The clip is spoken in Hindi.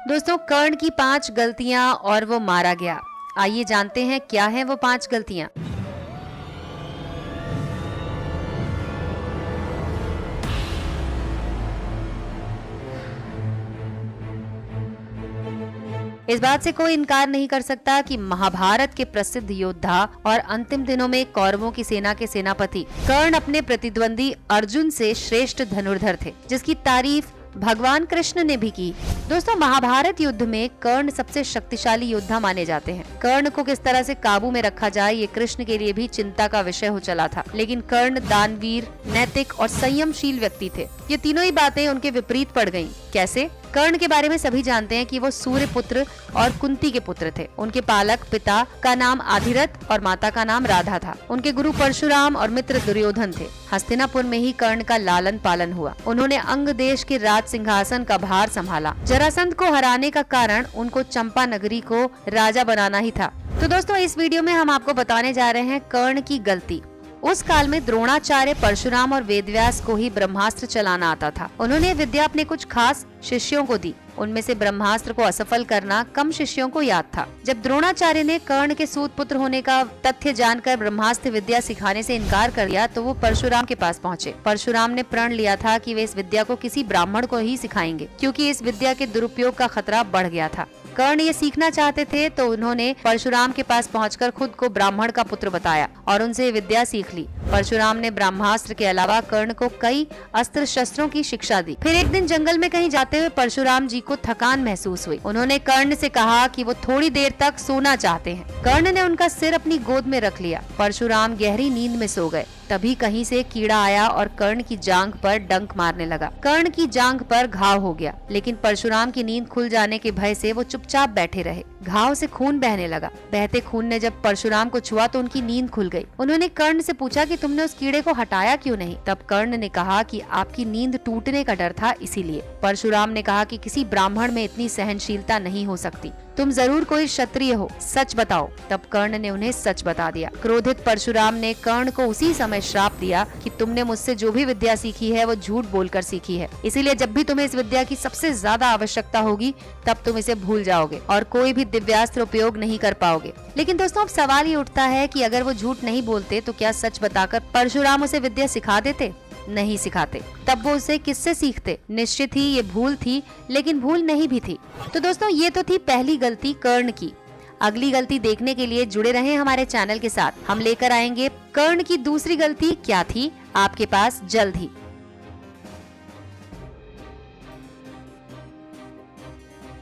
दोस्तों, कर्ण की 5 गलतियां और वो मारा गया। आइए जानते हैं क्या है वो 5 गलतियां। इस बात से कोई इनकार नहीं कर सकता कि महाभारत के प्रसिद्ध योद्धा और अंतिम दिनों में कौरवों की सेना के सेनापति कर्ण अपने प्रतिद्वंदी अर्जुन से श्रेष्ठ धनुर्धर थे, जिसकी तारीफ भगवान कृष्ण ने भी की। दोस्तों, महाभारत युद्ध में कर्ण सबसे शक्तिशाली योद्धा माने जाते हैं। कर्ण को किस तरह से काबू में रखा जाए, ये कृष्ण के लिए भी चिंता का विषय हो चला था। लेकिन कर्ण दानवीर, नैतिक और संयमशील व्यक्ति थे। ये तीनों ही बातें उनके विपरीत पड़ गयीं। कैसे? कर्ण के बारे में सभी जानते हैं कि वो सूर्य पुत्र और कुंती के पुत्र थे। उनके पालक पिता का नाम आधिरथ और माता का नाम राधा था। उनके गुरु परशुराम और मित्र दुर्योधन थे। हस्तिनापुर में ही कर्ण का लालन पालन हुआ। उन्होंने अंग देश के राज सिंहासन का भार संभाला। जरासंध को हराने का कारण उनको चंपा नगरी को राजा बनाना ही था। तो दोस्तों, इस वीडियो में हम आपको बताने जा रहे हैं कर्ण की गलती। उस काल में द्रोणाचार्य, परशुराम और वेदव्यास को ही ब्रह्मास्त्र चलाना आता था। उन्होंने विद्या अपने कुछ खास शिष्यों को दी। उनमें से ब्रह्मास्त्र को असफल करना कम शिष्यों को याद था। जब द्रोणाचार्य ने कर्ण के सूत पुत्र होने का तथ्य जानकर ब्रह्मास्त्र विद्या सिखाने से इनकार कर दिया तो वो परशुराम के पास पहुँचे। परशुराम ने प्रण लिया था कि वे इस विद्या को किसी ब्राह्मण को ही सिखाएंगे, क्योंकि इस विद्या के दुरुपयोग का खतरा बढ़ गया था। कर्ण ये सीखना चाहते थे तो उन्होंने परशुराम के पास पहुंचकर खुद को ब्राह्मण का पुत्र बताया और उनसे विद्या सीख ली। परशुराम ने ब्रह्मास्त्र के अलावा कर्ण को कई अस्त्र शस्त्रों की शिक्षा दी। फिर एक दिन जंगल में कहीं जाते हुए परशुराम जी को थकान महसूस हुई। उन्होंने कर्ण से कहा कि वो थोड़ी देर तक सोना चाहते हैं। कर्ण ने उनका सिर अपनी गोद में रख लिया। परशुराम गहरी नींद में सो गए। तभी कहीं से कीड़ा आया और कर्ण की जांघ पर डंक मारने लगा। कर्ण की जांघ पर घाव हो गया, लेकिन परशुराम की नींद खुल जाने के भय से वो चुपचाप बैठे रहे। घाव से खून बहने लगा। बहते खून ने जब परशुराम को छुआ तो उनकी नींद खुल गई। उन्होंने कर्ण से पूछा कि तुमने उस कीड़े को हटाया क्यों नहीं? तब कर्ण ने कहा कि आपकी नींद टूटने का डर था, इसीलिए। परशुराम ने कहा कि किसी ब्राह्मण में इतनी सहनशीलता नहीं हो सकती। तुम जरूर कोई क्षत्रिय हो, सच बताओ। तब कर्ण ने उन्हें सच बता दिया। क्रोधित परशुराम ने कर्ण को उसी समय श्राप दिया कि तुमने मुझसे जो भी विद्या सीखी है वो झूठ बोलकर सीखी है, इसीलिए जब भी तुम्हें इस विद्या की सबसे ज्यादा आवश्यकता होगी तब तुम इसे भूल जाओगे और कोई भी दिव्यास्त्र उपयोग नहीं कर पाओगे। लेकिन दोस्तों, अब सवाल ये उठता है कि अगर वो झूठ नहीं बोलते तो क्या सच बताकर परशुराम उसे विद्या सिखा देते? नहीं सिखाते। तब वो उसे किससे सीखते? निश्चित ही ये भूल थी, लेकिन भूल नहीं भी थी। तो दोस्तों, ये तो थी पहली गलती कर्ण की। अगली गलती देखने के लिए जुड़े रहें हमारे चैनल के साथ। हम लेकर आएंगे कर्ण की दूसरी गलती क्या थी आपके पास जल्द ही।